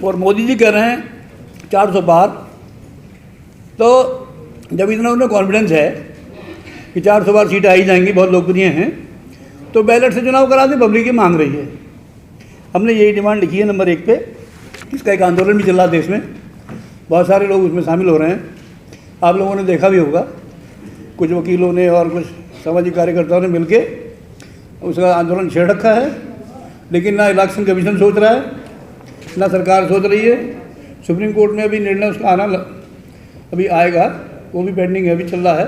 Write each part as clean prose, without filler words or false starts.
और मोदी जी कह रहे हैं 400 पार। तो जब इतना उन्हें कॉन्फिडेंस है कि 400 बार सीटें आई जाएंगी, बहुत लोकप्रिय हैं, तो बैलेट से चुनाव करा दे, पब्लिक ये मांग रही है। हमने यही डिमांड लिखी है नंबर 1 पे। इसका एक आंदोलन भी चल रहा है देश में, बहुत सारे लोग उसमें शामिल हो रहे हैं। आप लोगों ने देखा भी होगा, कुछ वकीलों ने और कुछ सामाजिक कार्यकर्ताओं ने मिलके उसका आंदोलन छेड़ रखा है। लेकिन ना इलेक्शन कमीशन सोच रहा है, ना सरकार सोच रही है। सुप्रीम कोर्ट में अभी निर्णय उसका आना अभी आएगा, वो भी पेंडिंग है, अभी चल रहा है।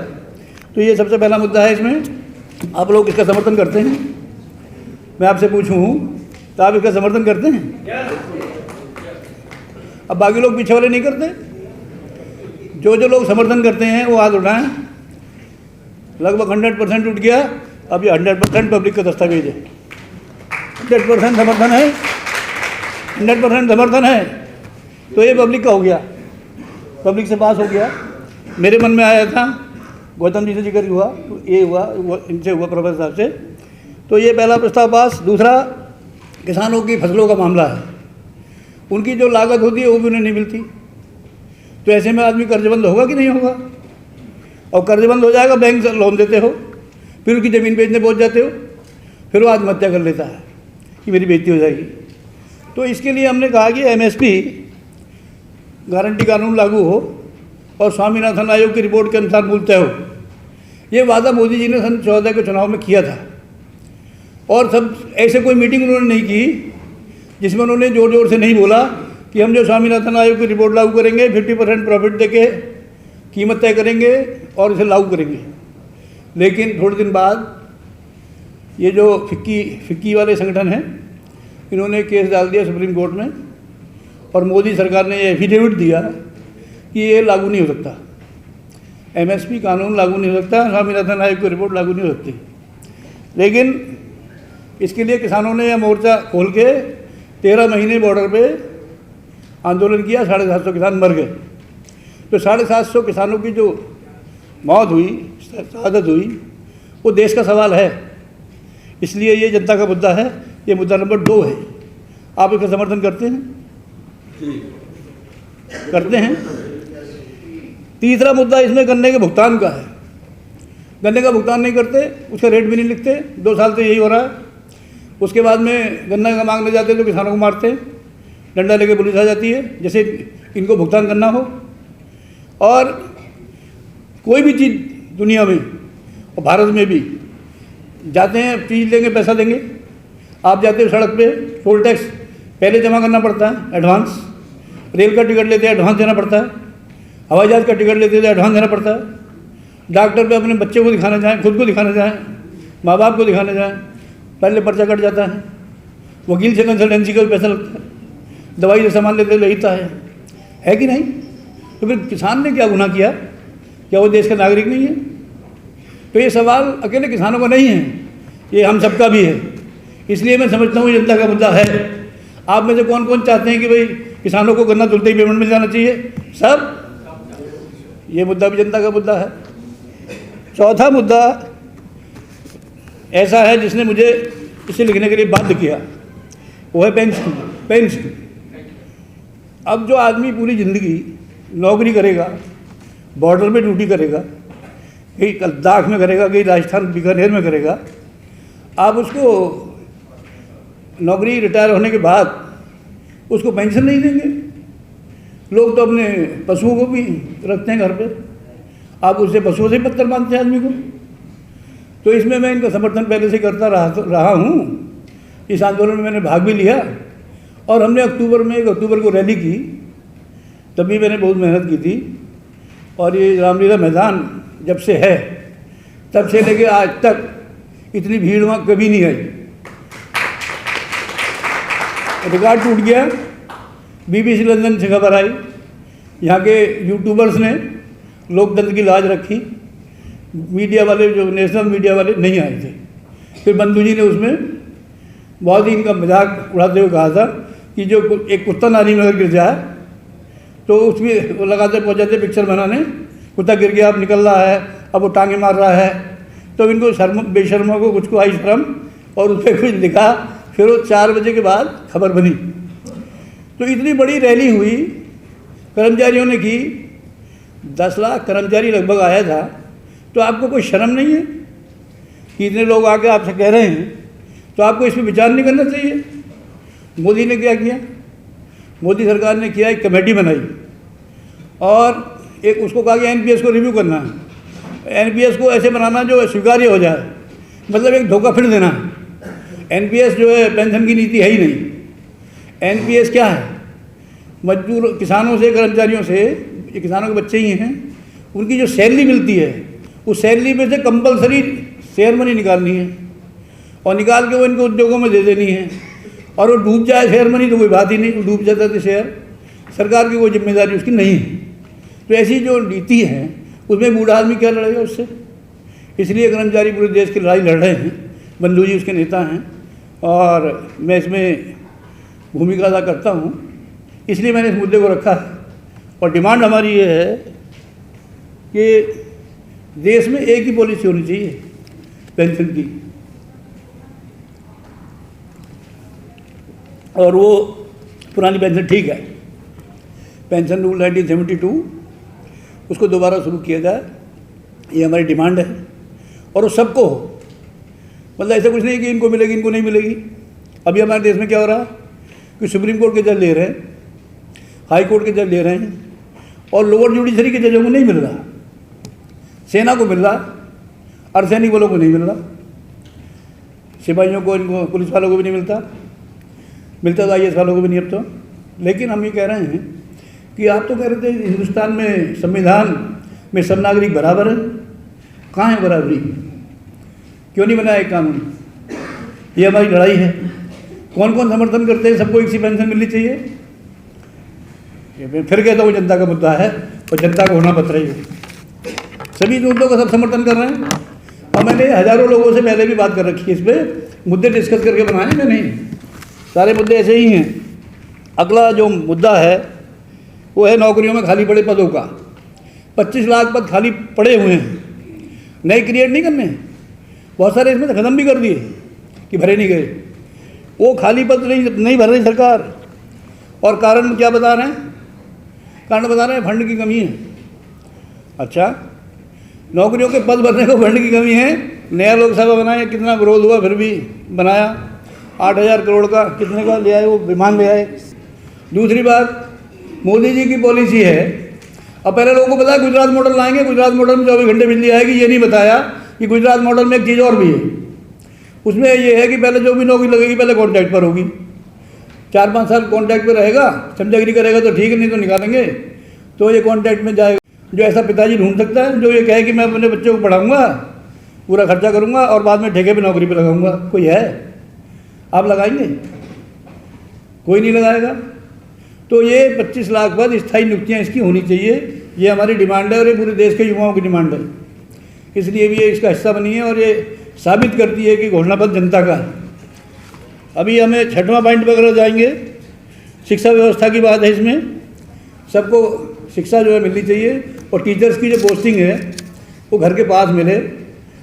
तो ये सबसे पहला मुद्दा है। इसमें आप लोग इसका समर्थन करते हैं? मैं आपसे पूछूं तो आप इसका समर्थन करते हैं? अब बाकी लोग पीछे वाले नहीं करते। जो लोग समर्थन करते हैं वो हाथ उठाएं। लगभग 100% उठ गया। अब ये 100% पब्लिक का दस्तावेज है। 100% समर्थन है, 100% समर्थन है। तो ये पब्लिक का हो गया, पब्लिक से पास हो गया। मेरे मन में आया था, गौतम जी से जिक्र हुआ, तो ये हुआ, इनसे हुआ, प्रोफेसर साहब से। तो ये पहला प्रस्ताव पास। दूसरा, किसानों की फसलों का मामला है। उनकी जो लागत होती है वो भी उन्हें नहीं मिलती। तो ऐसे में आदमी कर्जबंद होगा कि नहीं होगा? और कर्जबंद हो जाएगा, बैंक से लोन देते हो, फिर उनकी ज़मीन बेचने पहुंच जाते हो, फिर वो आत्महत्या कर लेता है कि मेरी बेइज्जती हो जाएगी। तो इसके लिए हमने कहा कि एमएसपी गारंटी कानून लागू हो और स्वामीनाथन आयोग की रिपोर्ट के अनुसार मूल्य तय हो। ये वादा मोदी जी ने सन 2014 के चुनाव में किया था। और सब ऐसे कोई मीटिंग उन्होंने नहीं की जिसमें उन्होंने जोर जोर से नहीं बोला कि हम जो स्वामीनाथन आयोग की रिपोर्ट लागू करेंगे, 50% प्रॉफिट देके कीमत तय करेंगे और इसे लागू करेंगे। लेकिन थोड़े दिन बाद ये जो फिक्की वाले संगठन हैं, इन्होंने केस डाल दिया सुप्रीम कोर्ट में और मोदी सरकार ने ये एफिडेविट दिया कि ये लागू नहीं हो सकता, एमएसपी कानून लागू नहीं हो सकता, स्वामीनाथन आयोग की रिपोर्ट लागू नहीं हो सकती। लेकिन इसके लिए किसानों ने यह मोर्चा खोल के 13 महीने बॉर्डर पे आंदोलन किया। 750 किसान मर गए। तो 750 किसानों की जो मौत हुई, शहादत हुई, वो देश का सवाल है। इसलिए ये जनता का मुद्दा है। ये मुद्दा नंबर 2 है। आप इसका समर्थन करते हैं? करते हैं। तीसरा मुद्दा इसमें गन्ने के भुगतान का है। गन्ने का भुगतान नहीं करते, उसका रेट भी नहीं लिखते। 2 साल से यही हो रहा है। उसके बाद में गन्ना का मांगने जाते तो किसानों को मारते हैं, डंडा लेके पुलिस आ जाती है जैसे इनको भुगतान करना हो। और कोई भी चीज़ दुनिया में और भारत में भी जाते हैं, चीज़ लेंगे, पैसा देंगे। आप जाते हो सड़क पे, टोल टैक्स पहले जमा करना पड़ता है, एडवांस। रेल का टिकट लेते हैं, एडवांस देना पड़ता है। हवाई जहाज़ का टिकट लेते हैं, एडवांस देना पड़ता है। डॉक्टर पे अपने बच्चे को दिखाना चाहें, खुद को दिखाना चाहें, माँ बाप को दिखाना चाहें, पहले पर्चा कट जाता है। वकील से कंसल्टेंसी का भी पैसा लगता है। दवाई से सामान लेते लगता है कि नहीं? तो फिर किसान ने क्या गुनाह किया? क्या वो देश का नागरिक नहीं है? तो ये सवाल अकेले किसानों का नहीं है, ये हम सबका भी है। इसलिए मैं समझता हूँ ये जनता का मुद्दा है। आप में से कौन कौन चाहते हैं कि भाई किसानों को गन्ना तुलते ही पेमेंट मिल जाना चाहिए? सब। ये मुद्दा भी जनता का मुद्दा है। चौथा मुद्दा ऐसा है जिसने मुझे इसे लिखने के लिए बाध्य किया, वो है पेंशन। अब जो आदमी पूरी ज़िंदगी नौकरी करेगा, बॉर्डर में ड्यूटी करेगा, कहीं लद्दाख में करेगा, कहीं राजस्थान बीकानेर में करेगा, आप उसको नौकरी रिटायर होने के बाद उसको पेंशन नहीं देंगे। लोग तो अपने पशुओं को भी रखते हैं घर पे, आप उससे पशुओं से बदतर मानते हैं आदमी को। तो इसमें मैं इनका समर्थन पहले से करता रहा हूँ। इस आंदोलन में मैंने भाग भी लिया और हमने 1 अक्टूबर को रैली की, तभी मैंने बहुत मेहनत की थी। और ये रामलीला मैदान जब से है, तब से लेके आज तक इतनी भीड़ वहाँ कभी नहीं आई। रिकॉर्ड टूट गया। BBC लंदन से खबर आई, यहाँ के यूट्यूबर्स ने लोकतंत्र की लाज रखी। मीडिया वाले, जो नेशनल मीडिया वाले नहीं आए थे। फिर बंधु जी ने उसमें बहुत ही इनका मजाक उड़ाते हुए कहा था कि जो एक कुत्ता नाली में अगर गिर जाए तो उसमें वो लगाते पहुँचाते पिक्चर बनाने, कुत्ता गिर गया, अब निकल रहा है, अब वो टांगे मार रहा है। तो इनको बेशर्मों को कुछ को आई शर्म और उस पर कुछ लिखा। फिर वो 4 बजे के बाद खबर बनी। तो इतनी बड़ी रैली हुई, कर्मचारियों ने की, 10 लाख कर्मचारी लगभग आया था। तो आपको कोई शर्म नहीं है कि इतने लोग आके आपसे कह रहे हैं, तो आपको इस पर विचार नहीं करना चाहिए? मोदी ने क्या किया? मोदी सरकार ने किया, एक कमेटी बनाई और एक उसको कहा कि एनपीएस को रिव्यू करना है। एनपीएस को ऐसे बनाना जो स्वीकार्य हो जाए, मतलब एक धोखा फिर देना। एनपीएस जो है पेंशन की नीति है ही नहीं। एनपीएस क्या है? मजदूर किसानों से, कर्मचारियों से, ये किसानों के बच्चे ही हैं, उनकी जो सैलरी मिलती है उस सैलरी में से कंपलसरी शेयर मनी निकालनी है और निकाल के वो इनको उद्योगों में दे देनी है। और वो डूब जाए शेयर मनी तो कोई बात ही नहीं, वो डूब जाता था शेयर, सरकार की कोई जिम्मेदारी उसकी नहीं है। तो ऐसी जो नीति है उसमें बूढ़ा आदमी क्या लड़ेगा उससे? इसलिए कर्मचारी पूरे देश की लड़ाई लड़ रहे हैं। बंधु जी उसके नेता हैं और मैं इसमें भूमिका अदा करता हूँ, इसलिए मैंने इस मुद्दे को रखा है। और डिमांड हमारी ये है कि देश में एक ही पॉलिसी होनी चाहिए पेंशन की, और वो पुरानी पेंशन ठीक है, पेंशन रूल 1972 उसको दोबारा शुरू किया जाए, ये हमारी डिमांड है। और वो सबको हो, मतलब ऐसा कुछ नहीं कि इनको मिलेगी इनको नहीं मिलेगी। अभी हमारे देश में क्या हो रहा है कि सुप्रीम कोर्ट के जज ले रहे हैं, हाई कोर्ट के जज ले रहे हैं और लोअर जुडिशरी के जजों को नहीं मिल रहा। सेना को मिल रहा, अर्धसैनिक बलों को नहीं मिल रहा, सिपाहियों को, इनको पुलिस वालों को भी नहीं मिलता, मिलता तो IAS वालों को भी नहीं अब तो। लेकिन हम ये कह रहे हैं कि आप तो कह रहे थे हिंदुस्तान में संविधान में सब नागरिक बराबर है। कहाँ है बराबरी? क्यों नहीं बना एक कानून? ये हमारी लड़ाई है। कौन कौन समर्थन करते हैं सबको एक सी पेंशन मिलनी चाहिए? फिर कहता हूँ जनता का मुद्दा है और जनता को होना पड़ रही है। सभी मुद्दों का सब समर्थन कर रहे हैं और मैंने हज़ारों लोगों से पहले भी बात कर रखी है, इस पर मुद्दे डिस्कस करके बनाए मैं नहीं, सारे मुद्दे ऐसे ही हैं। अगला जो मुद्दा है वो है नौकरियों में खाली पड़े पदों का। 25 लाख पद खाली पड़े हुए हैं, नए क्रिएट नहीं करने। बहुत सारे इसमें ख़त्म भी कर दिए कि भरे नहीं गए। वो खाली पद नहीं भर रही सरकार, और कारण क्या बता रहे हैं? कारण बता रहे हैं फंड की कमी है। अच्छा, नौकरियों के पद भरने को फंड की कमी है। नया लोकसभा बनाया, कितना विरोध हुआ, फिर भी बनाया। 8,000 करोड़ का कितने का ले आए? वो विमान ले आए। दूसरी बात, मोदी जी की पॉलिसी है, अब पहले लोगों को पता है गुजरात मॉडल लाएंगे, गुजरात मॉडल में 24 घंटे बिजली आएगी। ये नहीं बताया कि गुजरात मॉडल में एक चीज़ और भी है। उसमें ये है कि पहले जो भी नौकरी लगेगी पहले कॉन्ट्रैक्ट पर होगी, 4-5 साल कॉन्ट्रैक्ट पर रहेगा, समझागिरी करेगा तो ठीक है, नहीं तो निकालेंगे। तो ये कॉन्ट्रैक्ट में जाएगा। जो ऐसा पिताजी ढूंढ सकता है जो ये कहे कि मैं अपने बच्चों को पढ़ाऊँगा, पूरा खर्चा करूँगा और बाद में ठेके पर नौकरी पर लगाऊँगा? कोई है? आप लगाएंगे? कोई नहीं लगाएगा। तो ये 25 लाख पद स्थायी नियुक्तियाँ इसकी होनी चाहिए, ये हमारी डिमांड है और ये पूरे देश के युवाओं की डिमांड है। इसलिए भी ये इसका हिस्सा बनी है और ये साबित करती है कि घोषणा पत्र जनता का है। अभी हमें 6वां पॉइंट वगैरह जाएंगे। शिक्षा व्यवस्था की बात है, इसमें सबको शिक्षा जो है मिलनी चाहिए और टीचर्स की जो पोस्टिंग है वो घर के पास मिले।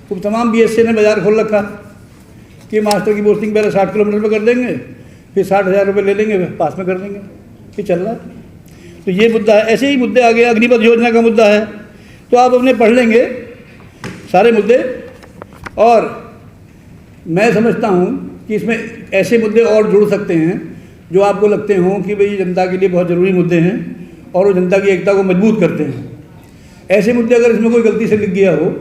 तो तमाम BSc ने बाज़ार खोल रखा कि मास्टर की पोस्टिंग पहले 60 किलोमीटर पर कर देंगे, फिर 60,000 रुपये ले लेंगे, पास में कर देंगे। ये चल रहा है। तो ये मुद्दा है। ऐसे ही मुद्दे आगे अग्निपथ योजना का मुद्दा है, तो आप अपने पढ़ लेंगे सारे मुद्दे। और मैं समझता हूँ कि इसमें ऐसे मुद्दे और जुड़ सकते हैं जो आपको लगते हों कि भाई जनता के लिए बहुत ज़रूरी मुद्दे हैं और वो जनता की एकता को मजबूत करते हैं। ऐसे मुद्दे अगर इसमें कोई गलती से लिख गया हो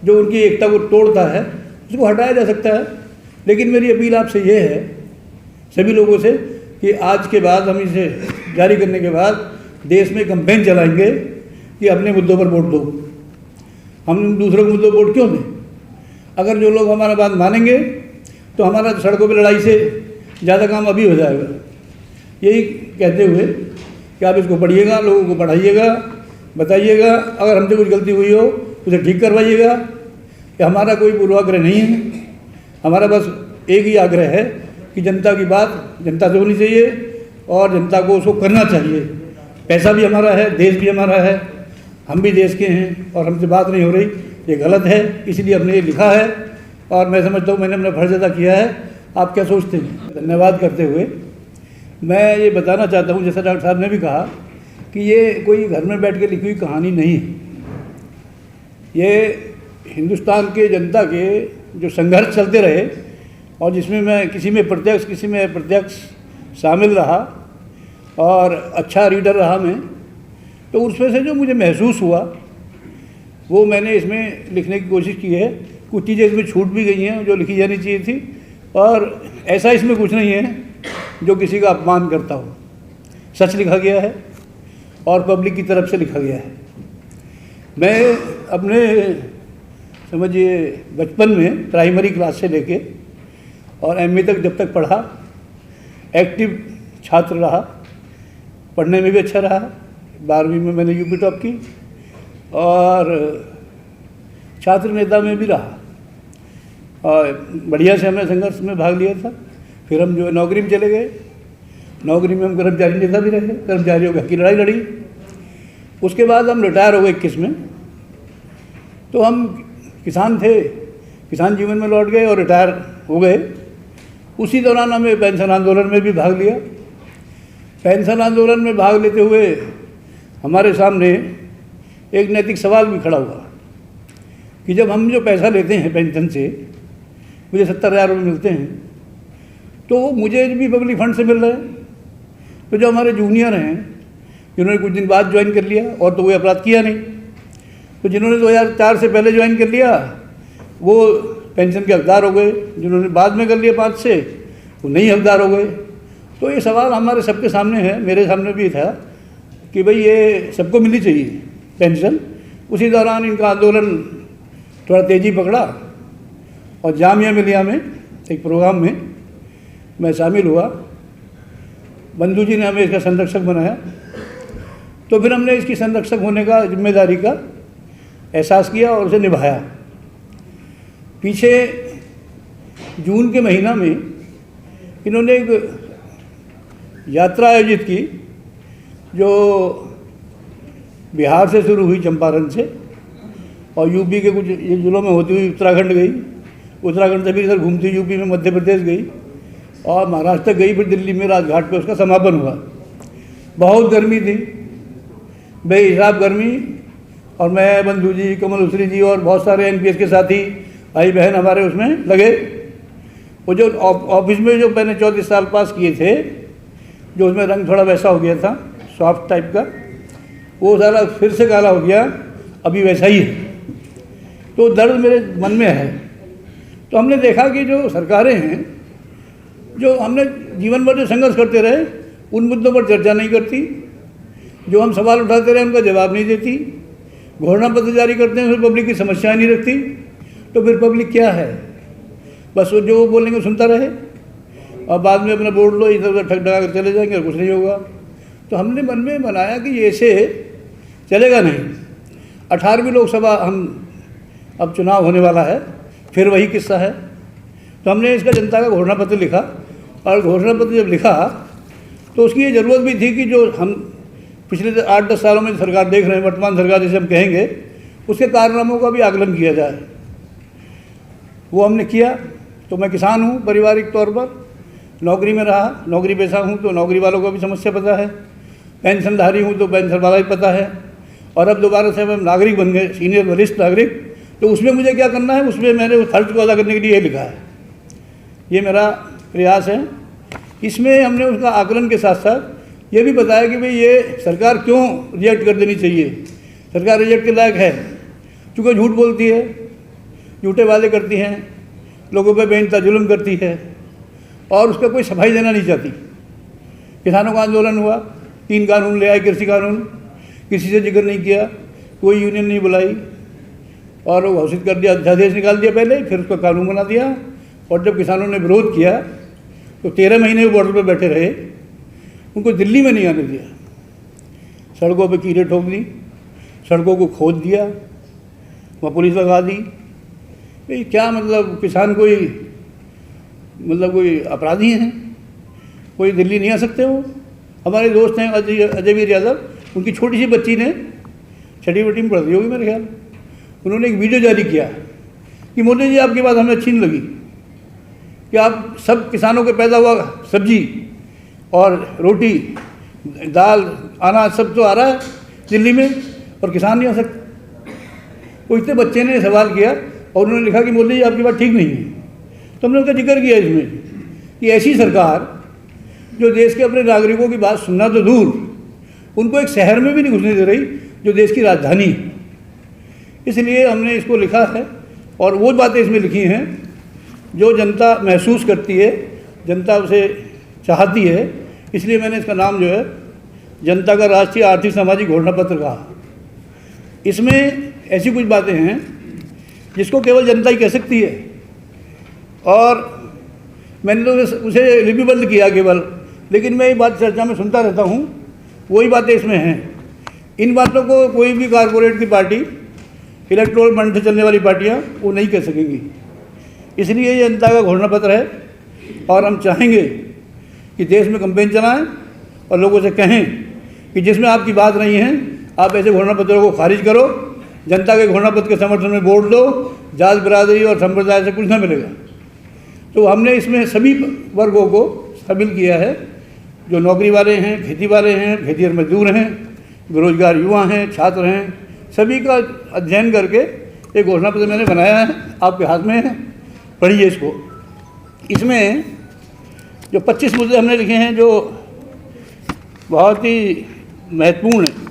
जो उनकी एकता को तोड़ता है, उसको हटाया जा सकता है। लेकिन मेरी अपील आपसे ये है सभी लोगों से कि आज के बाद, हम इसे जारी करने के बाद देश में कैंपेन चलाएंगे कि अपने मुद्दों पर वोट दो। हम दूसरों के मुद्दों पर वोट क्यों दें? अगर जो लोग हमारा बात मानेंगे तो हमारा सड़कों पर लड़ाई से ज़्यादा काम अभी हो जाएगा। यही कहते हुए कि आप इसको पढ़िएगा, लोगों को पढ़ाइएगा, बताइएगा, अगर हमसे कुछ गलती हुई हो उसे ठीक करवाइएगा। कि हमारा कोई पूर्वाग्रह नहीं है, हमारा बस एक ही आग्रह है कि जनता की बात जनता से होनी चाहिए और जनता को उसको करना चाहिए। पैसा भी हमारा है, देश भी हमारा है, हम भी देश के हैं और हमसे बात नहीं हो रही, ये गलत है। इसलिए हमने ये लिखा है और मैं समझता हूँ मैंने अपना फर्ज अदा किया है। आप क्या सोचते हैं? धन्यवाद करते हुए मैं ये बताना चाहता हूँ, जैसा डॉक्टर साहब ने भी कहा कि ये कोई घर में बैठ के लिखी हुई कहानी नहीं है। ये हिंदुस्तान के जनता के जो संघर्ष चलते रहे और जिसमें मैं किसी में प्रत्यक्ष किसी में अप्रत्यक्ष शामिल रहा और अच्छा रीडर रहा मैं, तो उसमें से जो मुझे महसूस हुआ वो मैंने इसमें लिखने की कोशिश की है। कुछ चीज़ें इसमें छूट भी गई हैं जो लिखी जानी चाहिए थी, और ऐसा इसमें कुछ नहीं है जो किसी का अपमान करता हो। सच लिखा गया है और पब्लिक की तरफ से लिखा गया है। मैं अपने समझिए बचपन में प्राइमरी क्लास से लेके और एमए तक जब तक पढ़ा, एक्टिव छात्र रहा, पढ़ने में भी अच्छा रहा। 12वीं में मैंने यूपी टॉप की और छात्र नेता में भी रहा और बढ़िया से हमने संघर्ष में भाग लिया था। फिर हम जो है नौकरी में चले गए, नौकरी में हम कर्मचारी नेता भी रहे, कर्मचारियों की लड़ाई लड़ी। उसके बाद हम रिटायर हो गए 21 में। तो हम किसान थे, किसान जीवन में लौट गए और रिटायर हो गए। उसी दौरान हमें पेंशन आंदोलन में भी भाग लिया। पेंशन आंदोलन में भाग लेते हुए हमारे सामने एक नैतिक सवाल भी खड़ा हुआ कि जब हम जो पैसा लेते हैं पेंशन से, मुझे 70,000 रुपये मिलते हैं, तो मुझे भी पब्लिक फंड से मिल रहा है। तो जो हमारे जूनियर हैं जिन्होंने कुछ दिन बाद ज्वाइन कर लिया और तो कोई अपराध किया नहीं, तो जिन्होंने 2004 से पहले ज्वाइन कर लिया वो पेंशन के हकदार हो गए, जिन्होंने बाद में कर लिया 5 से वो नहीं हकदार हो गए। तो ये सवाल हमारे सबके सामने है, मेरे सामने भी था कि भाई ये सबको मिलनी चाहिए पेंशन। उसी दौरान इनका आंदोलन थोड़ा तेज़ी पकड़ा और जामिया मिलिया में एक प्रोग्राम में मैं शामिल हुआ। बंधु जी ने हमें इसका संरक्षक बनाया, तो फिर हमने इसकी संरक्षक होने का जिम्मेदारी का एहसास किया और उसे निभाया। पीछे जून के महीना में इन्होंने एक यात्रा आयोजित की जो बिहार से शुरू हुई चंपारण से और यूपी के कुछ जिलों में होती हुई उत्तराखंड गई, उत्तराखंड से भी इधर घूमती यूपी में मध्य प्रदेश गई और महाराष्ट्र तक गई, फिर दिल्ली में राजघाट पे उसका समापन हुआ। बहुत गर्मी थी, बेहिसाब गर्मी, और मैं, बंधु जी, कमल उसरी जी और बहुत सारे एनपीएस के साथी भाई बहन हमारे उसमें लगे। वो जो ऑफिस में जो मैंने 34 साल पास किए थे, जो उसमें रंग थोड़ा वैसा हो गया था, सॉफ्ट टाइप का, वो सारा फिर से काला हो गया, अभी वैसा ही है। तो दर्द मेरे मन में है। तो हमने देखा कि जो सरकारें हैं, जो हमने जीवन भर जो संघर्ष करते रहे, उन मुद्दों पर चर्चा नहीं करती, जो हम सवाल उठाते रहे उनका जवाब नहीं देती, घोषणा पत्र जारी करते हैं फिर पब्लिक की समस्याएं नहीं रखती। तो फिर पब्लिक क्या है, बस वो जो बोलेंगे सुनता रहे और बाद में अपना बोर्ड लो, इधर उधर ठग ठगा कर चले जाएंगे और कुछ नहीं होगा। तो हमने मन में बनाया कि ये ऐसे चलेगा नहीं। 18वीं लोकसभा हम अब चुनाव होने वाला है, फिर वही किस्सा है। तो हमने इसका जनता का घोषणा पत्र लिखा और घोषणा पत्र जब लिखा तो उसकी ये ज़रूरत भी थी कि जो हम पिछले 8-10 सालों में सरकार देख रहे हैं, वर्तमान सरकार जिसे हम कहेंगे, उसके कारनामों का भी आकलन किया जाए। वो हमने किया। तो मैं किसान हूँ, पारिवारिक तौर पर नौकरी में रहा, नौकरी पेशा हूँ, तो नौकरी वालों को भी समस्या पता है। पेंशनधारी हूँ तो पेंशन वाला भी पता है। और अब दोबारा से हम नागरिक बन गए, सीनियर वरिष्ठ नागरिक। तो उसमें मुझे क्या करना है, उसमें मैंने उस खर्च को अदा करने के लिए ये लिखा है। ये मेरा प्रयास है। इसमें हमने उसका आकलन के साथ साथ ये भी बताया कि भाई ये सरकार क्यों रिजेक्ट कर देनी चाहिए। सरकार रिजेक्ट के लायक है क्योंकि झूठ बोलती है, झूठे वादे करती हैं, लोगों पर बेइंतहा जुल्म करती है और उसका कोई सफाई देना नहीं चाहती। किसानों का आंदोलन हुआ, 3 कानून ले आए, कृषि कानून, किसी से जिक्र नहीं किया, कोई यूनियन नहीं बुलाई और वो घोषित कर दिया, अध्यादेश निकाल दिया पहले, फिर उसका कानून बना दिया। और जब किसानों ने विरोध किया तो 13 महीने वो बॉर्डर पर बैठे रहे, उनको दिल्ली में नहीं आने दिया। सड़कों पे कीड़े ठोक दी, सड़कों को खोद दिया, वहाँ पुलिस लगा दी। भाई क्या मतलब, किसान कोई मतलब कोई अपराधी हैं, कोई दिल्ली नहीं आ सकते। वो हमारे दोस्त हैं अजयवीर यादव, उनकी छोटी सी बच्ची ने 6वीं बटी में पढ़ती होगी मेरे ख्याल, उन्होंने एक वीडियो जारी किया कि मोदी जी आपकी बात हमें अच्छी नहीं लगी कि आप सब किसानों के पैदा हुआ सब्जी और रोटी दाल अनाज सब तो आ रहा है दिल्ली में, और किसान नहीं आ सकते। तो इतने बच्चे ने सवाल किया और उन्होंने लिखा कि मोदी जी आपकी बात ठीक नहीं है। तो हमने उनका जिक्र किया इसमें कि ऐसी सरकार जो देश के अपने नागरिकों की बात सुनना तो दूर, उनको एक शहर में भी नहीं घुसने दे रही जो देश की राजधानी है। इसलिए हमने इसको लिखा है और वो बातें इसमें लिखी हैं जो जनता महसूस करती है, जनता उसे चाहती है। इसलिए मैंने इसका नाम जो है जनता का राष्ट्रीय आर्थिक सामाजिक घोषणा पत्र कहा। इसमें ऐसी कुछ बातें हैं जिसको केवल जनता ही कह सकती है, और मैंने तो उसे लिपिबद्ध किया केवल, लेकिन मैं ये बात चर्चा में सुनता रहता हूँ, वही बातें इसमें हैं। इन बातों को कोई भी कारपोरेट की पार्टी, इलेक्ट्रोल बॉन्ड से चलने वाली पार्टियाँ वो नहीं कह सकेंगी। इसलिए ये जनता का घोषणा पत्र है और हम चाहेंगे कि देश में कैंपेन चलाएं और लोगों से कहें कि जिसमें आपकी बात नहीं है आप ऐसे घोषणा पत्रों को खारिज करो, जनता के घोषणा पत्र के समर्थन में वोट दो, जात बिरादरी और संप्रदाय से कुछ ना मिलेगा। तो हमने इसमें सभी वर्गों को शामिल किया है, जो नौकरी वाले हैं, खेती वाले हैं, खेतिहर मजदूर हैं, बेरोजगार युवा हैं, छात्र हैं, सभी का अध्ययन करके एक घोषणा पत्र मैंने बनाया है, आपके हाथ में है, पढ़िए इसको। इसमें जो 25 मुद्दे हमने लिखे हैं जो बहुत ही महत्वपूर्ण हैं,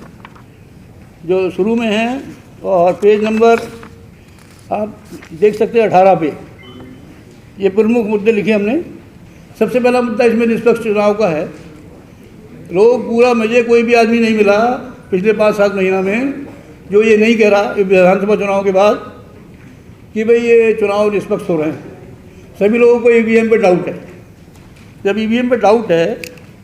जो शुरू में हैं, और पेज नंबर आप देख सकते हैं 18 पे ये प्रमुख मुद्दे लिखे हमने। सबसे पहला मुद्दा इसमें निष्पक्ष चुनाव का है। लोग पूरा मुझे कोई भी आदमी नहीं मिला पिछले 5-7 महीना में जो ये नहीं कह रहा विधानसभा चुनाव के बाद कि भाई ये चुनाव निष्पक्ष हो रहे हैं। सभी लोगों को ईवीएम पे डाउट है। जब ईवीएम पे डाउट है